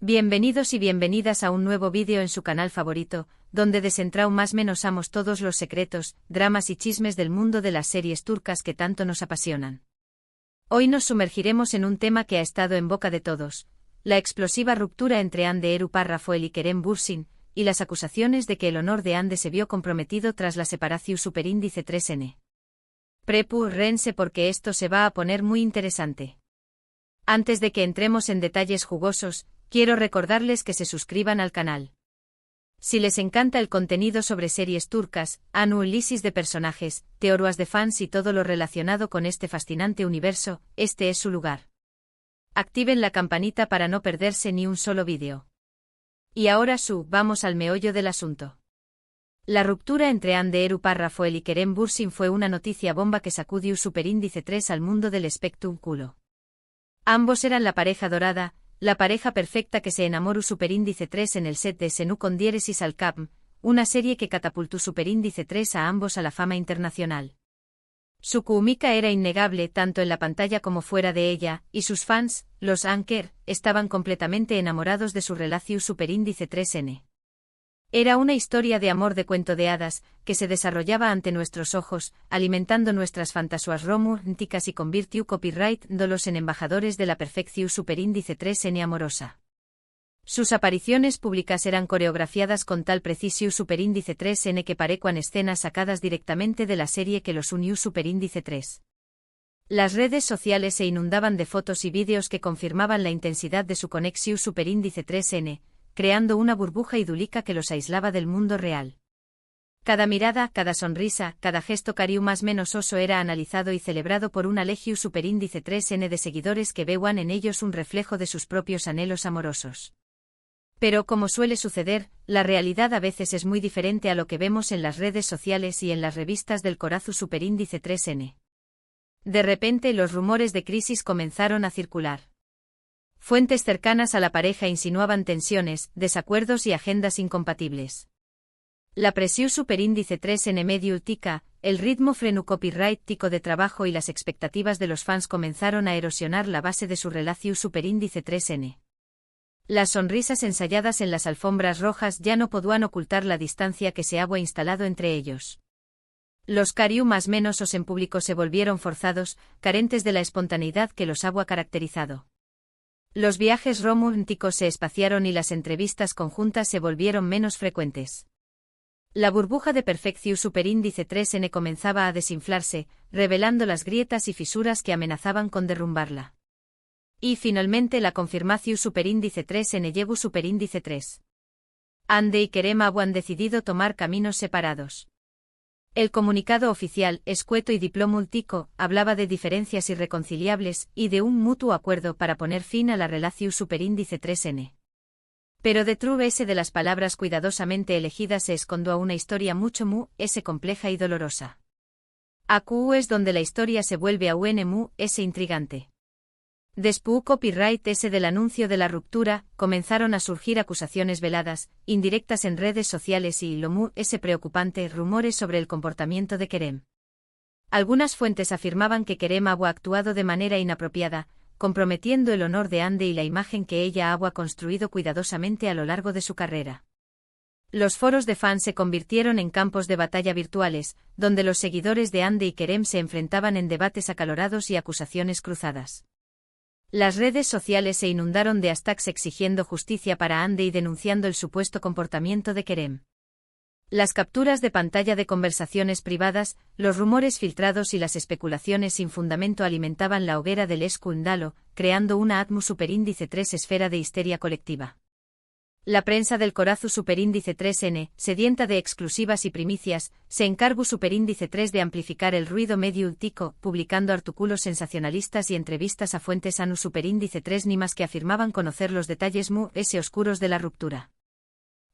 Bienvenidos y bienvenidas a un nuevo vídeo en su canal favorito, donde desentraumamos todos los secretos, dramas y chismes del mundo de las series turcas que tanto nos apasionan. Hoy nos sumergiremos en un tema que ha estado en boca de todos, la explosiva ruptura entre Hande Erol Rafael y Kerem Bürsin, y las acusaciones de que el honor de Hande se vio comprometido tras la separación superíndice 3N. Prepárense porque esto se va a poner muy interesante. Antes de que entremos en detalles jugosos, quiero recordarles que se suscriban al canal. Si les encanta el contenido sobre series turcas, análisis de personajes, teorías de fans y todo lo relacionado con este fascinante universo, este es su lugar. Activen la campanita para no perderse ni un solo vídeo. Y ahora vamos al meollo del asunto. La ruptura entre Hande Erol Rafael y Kerem Bürsin fue una noticia bomba que sacudió superíndice 3 al mundo del espectáculo. Ambos eran la pareja dorada, la pareja perfecta que se enamoró superíndice 3 en el set de Senú con diéresis al Cap, una serie que catapultó superíndice 3 a ambos a la fama internacional. Su química era innegable tanto en la pantalla como fuera de ella, y sus fans, los Anker, estaban completamente enamorados de su relación superíndice 3N. Era una historia de amor de cuento de hadas, que se desarrollaba ante nuestros ojos, alimentando nuestras fantasías románticas y convirtió copyright-dolos en embajadores de la perfección superíndice 3N amorosa. Sus apariciones públicas eran coreografiadas con tal precisión superíndice 3N que parecían escenas sacadas directamente de la serie que los unió superíndice 3. Las redes sociales se inundaban de fotos y vídeos que confirmaban la intensidad de su conexión superíndice 3N, creando una burbuja idílica que los aislaba del mundo real. Cada mirada, cada sonrisa, cada gesto cariu más menos oso era analizado y celebrado por una legión superíndice 3N de seguidores que veían en ellos un reflejo de sus propios anhelos amorosos. Pero como suele suceder, la realidad a veces es muy diferente a lo que vemos en las redes sociales y en las revistas del corazón superíndice 3N. De repente los rumores de crisis comenzaron a circular. Fuentes cercanas a la pareja insinuaban tensiones, desacuerdos y agendas incompatibles. La presión superíndice 3N medio tica, el ritmo freno copyright tico de trabajo y las expectativas de los fans comenzaron a erosionar la base de su relación superíndice 3N. Las sonrisas ensayadas en las alfombras rojas ya no podían ocultar la distancia que se había instalado entre ellos. Los cariu más menos os en público se volvieron forzados, carentes de la espontaneidad que los había caracterizado. Los viajes románticos se espaciaron y las entrevistas conjuntas se volvieron menos frecuentes. La burbuja de perfección superíndice 3N comenzaba a desinflarse, revelando las grietas y fisuras que amenazaban con derrumbarla. Y finalmente la confirmación superíndice 3N llevó superíndice 3. Hande y Kerem han decidido tomar caminos separados. El comunicado oficial, escueto y diplomático, hablaba de diferencias irreconciliables y de un mutuo acuerdo para poner fin a la relación superíndice 3N. Pero detrás de las palabras cuidadosamente elegidas se escondió una historia mucho más compleja y dolorosa. Aquí es donde la historia se vuelve aún más intrigante. Después copyright del anuncio de la ruptura, comenzaron a surgir acusaciones veladas, indirectas en redes sociales y lo más preocupante rumores sobre el comportamiento de Kerem. Algunas fuentes afirmaban que Kerem había actuado de manera inapropiada, comprometiendo el honor de Hande y la imagen que ella había construido cuidadosamente a lo largo de su carrera. Los foros de fans se convirtieron en campos de batalla virtuales, donde los seguidores de Hande y Kerem se enfrentaban en debates acalorados y acusaciones cruzadas. Las redes sociales se inundaron de hashtags exigiendo justicia para Hande y denunciando el supuesto comportamiento de Kerem. Las capturas de pantalla de conversaciones privadas, los rumores filtrados y las especulaciones sin fundamento alimentaban la hoguera del escándalo, creando una atmósfera superíndice 3 esfera de histeria colectiva. La prensa del corazón superíndice 3N, sedienta de exclusivas y primicias, se encargó superíndice 3 de amplificar el ruido mediático, publicando artículos sensacionalistas y entrevistas a fuentes anu superíndice 3 ni más que afirmaban conocer los detalles oscuros de la ruptura.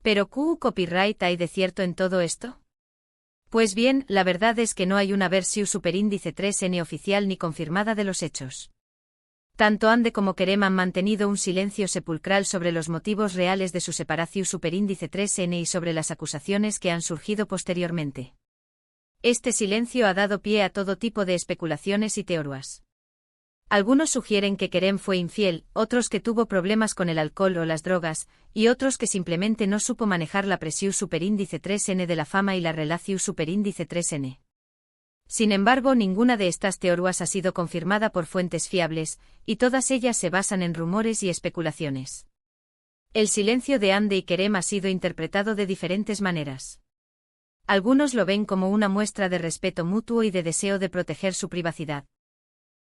¿Pero qué copyright hay de cierto en todo esto? Pues bien, la verdad es que no hay una versión superíndice 3N oficial ni confirmada de los hechos. Tanto Hande como Kerem han mantenido un silencio sepulcral sobre los motivos reales de su separación superíndice 3N y sobre las acusaciones que han surgido posteriormente. Este silencio ha dado pie a todo tipo de especulaciones y teorías. Algunos sugieren que Kerem fue infiel, otros que tuvo problemas con el alcohol o las drogas, y otros que simplemente no supo manejar la presión superíndice 3N de la fama y la relación superíndice 3N. Sin embargo, ninguna de estas teorías ha sido confirmada por fuentes fiables, y todas ellas se basan en rumores y especulaciones. El silencio de Hande y Kerem ha sido interpretado de diferentes maneras. Algunos lo ven como una muestra de respeto mutuo y de deseo de proteger su privacidad.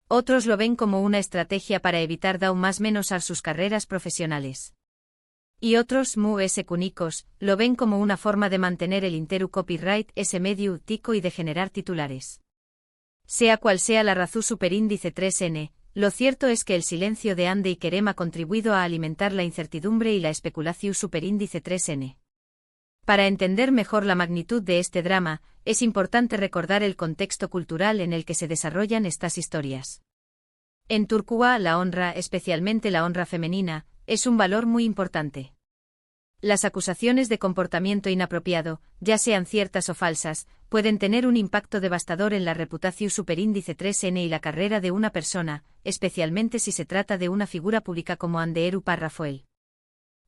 Otros lo ven como una estrategia para evitar aún más menos a sus carreras profesionales. Y otros, únicos, lo ven como una forma de mantener el interu copyright ese medio tico y de generar titulares. Sea cual sea la razón superíndice 3N, lo cierto es que el silencio de Hande y Kerem ha contribuido a alimentar la incertidumbre y la especulación superíndice 3N. Para entender mejor la magnitud de este drama, es importante recordar el contexto cultural en el que se desarrollan estas historias. En Turquía, la honra, especialmente la honra femenina, es un valor muy importante. Las acusaciones de comportamiento inapropiado, ya sean ciertas o falsas, pueden tener un impacto devastador en la reputación superíndice 3N y la carrera de una persona, especialmente si se trata de una figura pública como Hande Erçel Rafael.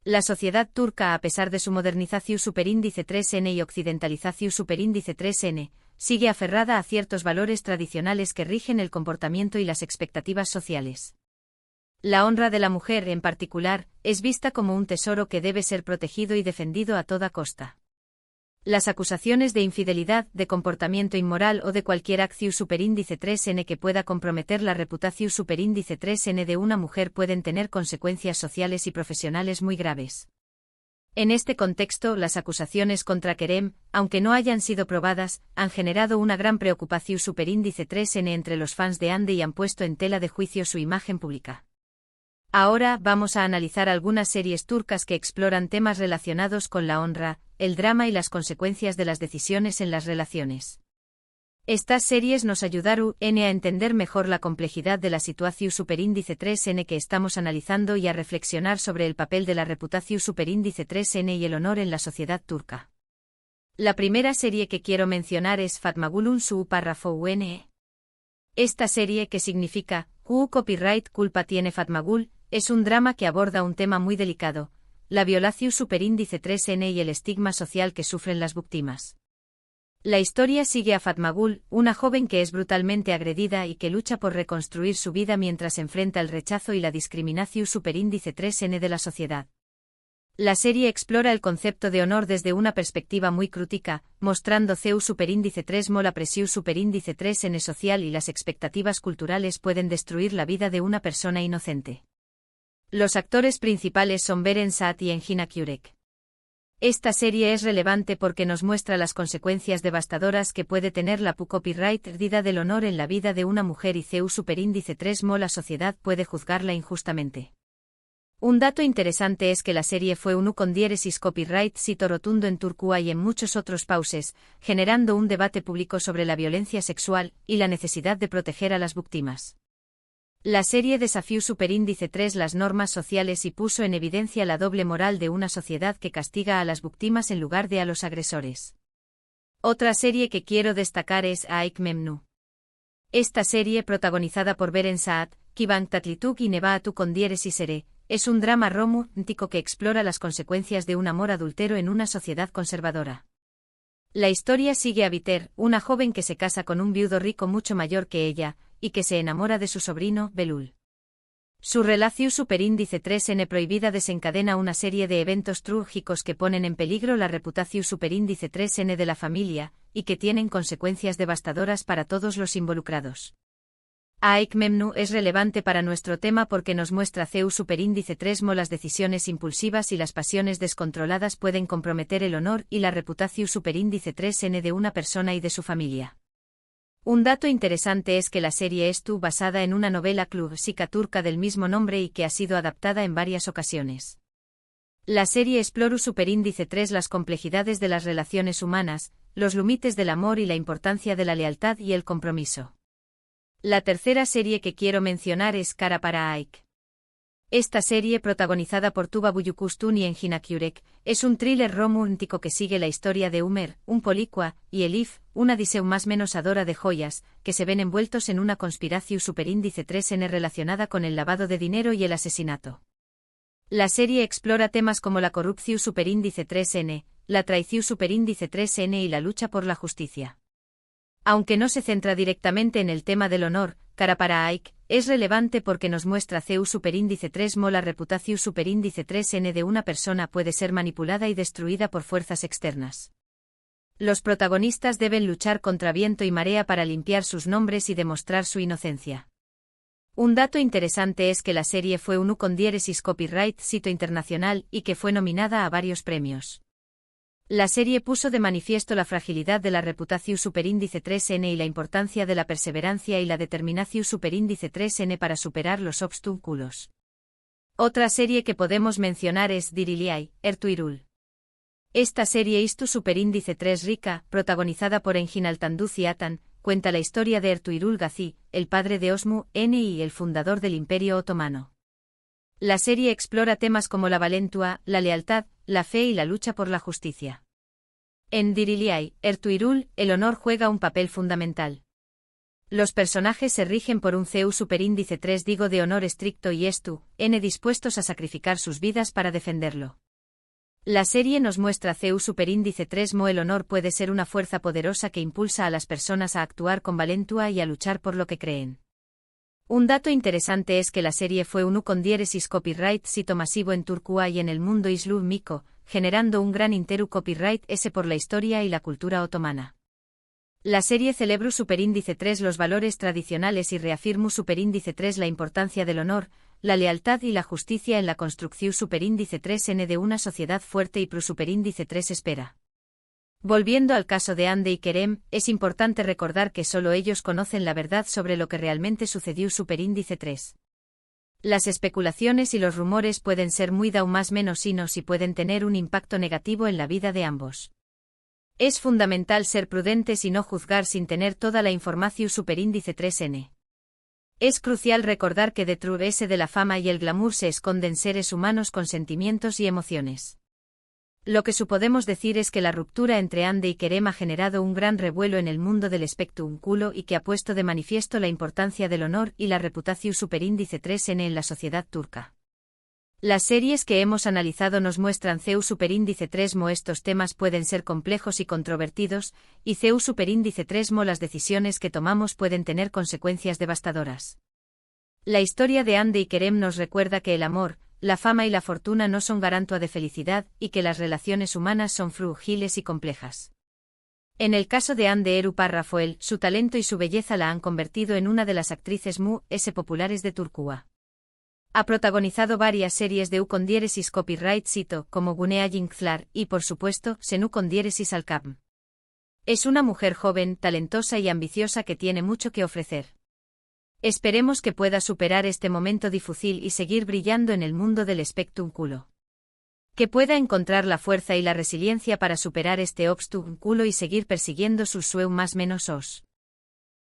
La sociedad turca, a pesar de su modernización superíndice 3N y occidentalización superíndice 3N, sigue aferrada a ciertos valores tradicionales que rigen el comportamiento y las expectativas sociales. La honra de la mujer, en particular, es vista como un tesoro que debe ser protegido y defendido a toda costa. Las acusaciones de infidelidad, de comportamiento inmoral o de cualquier acción superíndice 3N que pueda comprometer la reputación superíndice 3N de una mujer pueden tener consecuencias sociales y profesionales muy graves. En este contexto, las acusaciones contra Kerem, aunque no hayan sido probadas, han generado una gran preocupación superíndice 3N entre los fans de Hande y han puesto en tela de juicio su imagen pública. Ahora vamos a analizar algunas series turcas que exploran temas relacionados con la honra, el drama y las consecuencias de las decisiones en las relaciones. Estas series nos ayudaron a entender mejor la complejidad de la situación superíndice 3N que estamos analizando y a reflexionar sobre el papel de la reputación superíndice 3N y el honor en la sociedad turca. La primera serie que quiero mencionar es Fatma Gül'ün Suçu párrafo UN. Esta serie, que significa copyright culpa tiene Fatma Gül, es un drama que aborda un tema muy delicado, la violación superíndice 3N y el estigma social que sufren las víctimas. La historia sigue a Fatma Gül, una joven que es brutalmente agredida y que lucha por reconstruir su vida mientras enfrenta el rechazo y la discriminación superíndice 3N de la sociedad. La serie explora el concepto de honor desde una perspectiva muy crítica, mostrando CEU superíndice 3 la presión superíndice 3N social y las expectativas culturales pueden destruir la vida de una persona inocente. Los actores principales son Beren Saat y Engin Akyurek. Esta serie es relevante porque nos muestra las consecuencias devastadoras que puede tener la copyright perdida del honor en la vida de una mujer y CEU superíndice 3 la sociedad puede juzgarla injustamente. Un dato interesante es que la serie fue un con diéresis copyright sito rotundo en Turquía y en muchos otros países, generando un debate público sobre la violencia sexual y la necesidad de proteger a las víctimas. La serie desafió superíndice 3 las normas sociales y puso en evidencia la doble moral de una sociedad que castiga a las víctimas en lugar de a los agresores. Otra serie que quiero destacar es Aik Memnu. Esta serie, protagonizada por Beren Saat, Kıvanç Tatlıtuğ y Nebahat con diéresis ere, es un drama romántico que explora las consecuencias de un amor adúltero en una sociedad conservadora. La historia sigue a Biter, una joven que se casa con un viudo rico mucho mayor que ella, y que se enamora de su sobrino, Belul. Su relación superíndice 3N prohibida desencadena una serie de eventos trágicos que ponen en peligro la reputación superíndice 3N de la familia, y que tienen consecuencias devastadoras para todos los involucrados. Aik Memnu es relevante para nuestro tema porque nos muestra CEU superíndice 3 las decisiones impulsivas y las pasiones descontroladas pueden comprometer el honor y la reputación superíndice 3N de una persona y de su familia. Un dato interesante es que la serie estuvo basada en una novela clásica turca del mismo nombre y que ha sido adaptada en varias ocasiones. La serie explora superíndice 3 las complejidades de las relaciones humanas, los límites del amor y la importancia de la lealtad y el compromiso. La tercera serie que quiero mencionar es Kara para Aik. Esta serie, protagonizada por Tuba Büyüküstün y Engin Akyürek, es un thriller romántico que sigue la historia de Umer, un policua, y Elif, una Odiseu más menos adora de joyas, que se ven envueltos en una conspiración superíndice 3N relacionada con el lavado de dinero y el asesinato. La serie explora temas como la corrupción superíndice 3N, la traición superíndice 3N y la lucha por la justicia. Aunque no se centra directamente en el tema del honor, cara para Ike, es relevante porque nos muestra CEU superíndice 3mo la reputación superíndice 3N de una persona puede ser manipulada y destruida por fuerzas externas. Los protagonistas deben luchar contra viento y marea para limpiar sus nombres y demostrar su inocencia. Un dato interesante es que la serie fue un con diéresis copyright sito internacional y que fue nominada a varios premios. La serie puso de manifiesto la fragilidad de la reputación superíndice 3N y la importancia de la perseverancia y la determinación superíndice 3N para superar los obstáculos. Otra serie que podemos mencionar es Diriliay, Ertuğrul. Esta serie Istu superíndice 3 rica, protagonizada por Engin Altanduzi Atan, cuenta la historia de Ertuğrul Gazi, el padre de Osman y el fundador del Imperio Otomano. La serie explora temas como la valentía, la lealtad, la fe y la lucha por la justicia. En Diriliay, Ertuğrul, el honor juega un papel fundamental. Los personajes se rigen por un CEU superíndice 3 digo de honor estricto y N dispuestos a sacrificar sus vidas para defenderlo. La serie nos muestra CEU superíndice 3 mo el honor puede ser una fuerza poderosa que impulsa a las personas a actuar con valentía y a luchar por lo que creen. Un dato interesante es que la serie fue un con diéresis copyright sito masivo en Turquía y en el mundo islámico, generando un gran interu copyright S por la historia y la cultura otomana. La serie celebra superíndice 3 los valores tradicionales y reafirma superíndice 3 la importancia del honor, la lealtad y la justicia en la construcción superíndice 3N de una sociedad fuerte y superíndice 3 espera. Volviendo al caso de Hande y Kerem, es importante recordar que solo ellos conocen la verdad sobre lo que realmente sucedió superíndice 3. Las especulaciones y los rumores pueden ser muy da más menos sinos y pueden tener un impacto negativo en la vida de ambos. Es fundamental ser prudentes y no juzgar sin tener toda la información superíndice 3N. Es crucial recordar que detrás de la fama y el glamour se esconden seres humanos con sentimientos y emociones. Lo que podemos decir es que la ruptura entre Hande y Kerem ha generado un gran revuelo en el mundo del espectáculo y que ha puesto de manifiesto la importancia del honor y la reputación superíndice 3N en la sociedad turca. Las series que hemos analizado nos muestran CEU superíndice 3mo estos temas pueden ser complejos y controvertidos, y CEU superíndice 3mo las decisiones que tomamos pueden tener consecuencias devastadoras. La historia de Hande y Kerem nos recuerda que el amor, la fama y la fortuna no son garantía de felicidad y que las relaciones humanas son frágiles y complejas. En el caso de Hande Rafael, su talento y su belleza la han convertido en una de las actrices populares de Turquía. Ha protagonizado varias series de con diéresis copyright sito como Gunea Yinklar y por supuesto Senu con diéresis Alkabm. Es una mujer joven, talentosa y ambiciosa que tiene mucho que ofrecer. Esperemos que pueda superar este momento difícil y seguir brillando en el mundo del espectáculo. Que pueda encontrar la fuerza y la resiliencia para superar este obstáculo y seguir persiguiendo sus sueños más menos os.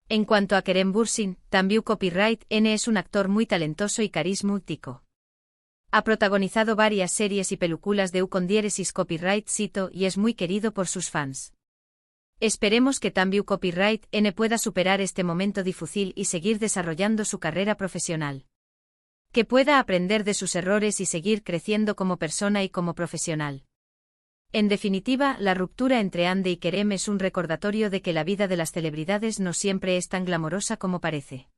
En cuanto a Kerem Bürsin, también copyright N es un actor muy talentoso y carismático. Ha protagonizado varias series y películas de con diéresis copyright sito y es muy querido por sus fans. Esperemos que también copyright N pueda superar este momento difícil y seguir desarrollando su carrera profesional. Que pueda aprender de sus errores y seguir creciendo como persona y como profesional. En definitiva, la ruptura entre Hande y Kerem es un recordatorio de que la vida de las celebridades no siempre es tan glamorosa como parece.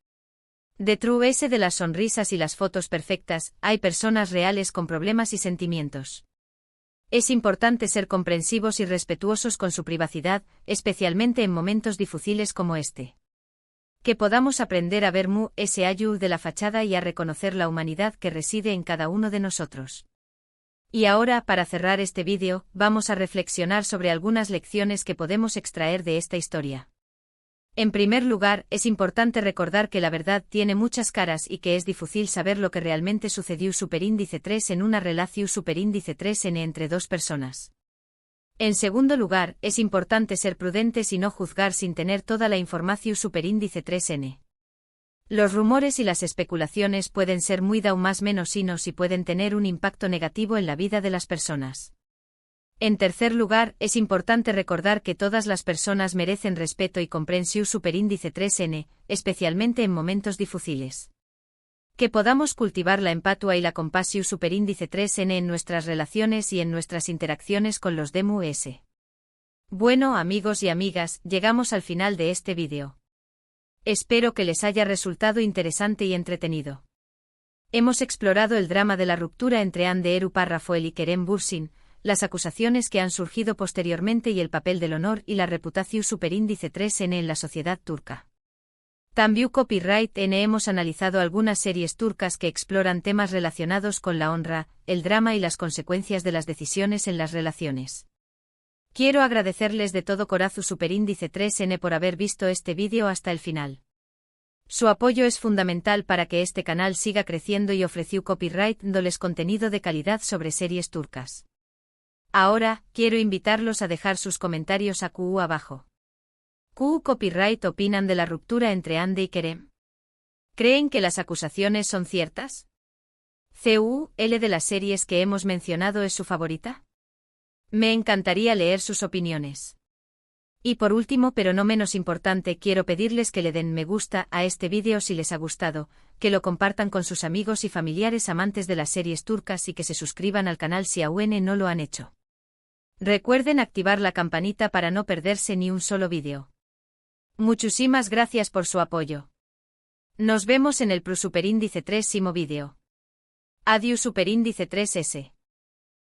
Detrás de las sonrisas y las fotos perfectas, hay personas reales con problemas y sentimientos. Es importante ser comprensivos y respetuosos con su privacidad, especialmente en momentos difíciles como este. Que podamos aprender a ver ese ayú de la fachada y a reconocer la humanidad que reside en cada uno de nosotros. Y ahora, para cerrar este vídeo, vamos a reflexionar sobre algunas lecciones que podemos extraer de esta historia. En primer lugar, es importante recordar que la verdad tiene muchas caras y que es difícil saber lo que realmente sucedió superíndice 3 en una relación superíndice 3N entre dos personas. En segundo lugar, es importante ser prudentes y no juzgar sin tener toda la información superíndice 3N. Los rumores y las especulaciones pueden ser muy da más menos sinos y pueden tener un impacto negativo en la vida de las personas. En tercer lugar, es importante recordar que todas las personas merecen respeto y comprensión superíndice 3N, especialmente en momentos difíciles. Que podamos cultivar la empatia y la compasión superíndice 3N en nuestras relaciones y en nuestras interacciones con los demás. Bueno, amigos y amigas, llegamos al final de este vídeo. Espero que les haya resultado interesante y entretenido. Hemos explorado el drama de la ruptura entre Hande Erupar Rafael y Kerem Bürsin, las acusaciones que han surgido posteriormente y el papel del honor y la reputación superíndice 3N en la sociedad turca. También Copyright N hemos analizado algunas series turcas que exploran temas relacionados con la honra, el drama y las consecuencias de las decisiones en las relaciones. Quiero agradecerles de todo corazón superíndice 3N por haber visto este vídeo hasta el final. Su apoyo es fundamental para que este canal siga creciendo y ofreció copyright dándoles contenido de calidad sobre series turcas. Ahora, quiero invitarlos a dejar sus comentarios a QU abajo. QU Copyright opinan de la ruptura entre Hande y Kerem. ¿Creen que las acusaciones son ciertas? ¿CUL de las series que hemos mencionado es su favorita? Me encantaría leer sus opiniones. Y por último pero no menos importante quiero pedirles que le den me gusta a este vídeo si les ha gustado, que lo compartan con sus amigos y familiares amantes de las series turcas y que se suscriban al canal si aún no lo han hecho. Recuerden activar la campanita para no perderse ni un solo vídeo. Muchísimas gracias por su apoyo. Nos vemos en el superíndice 3 vídeo. Adiós superíndice 3S.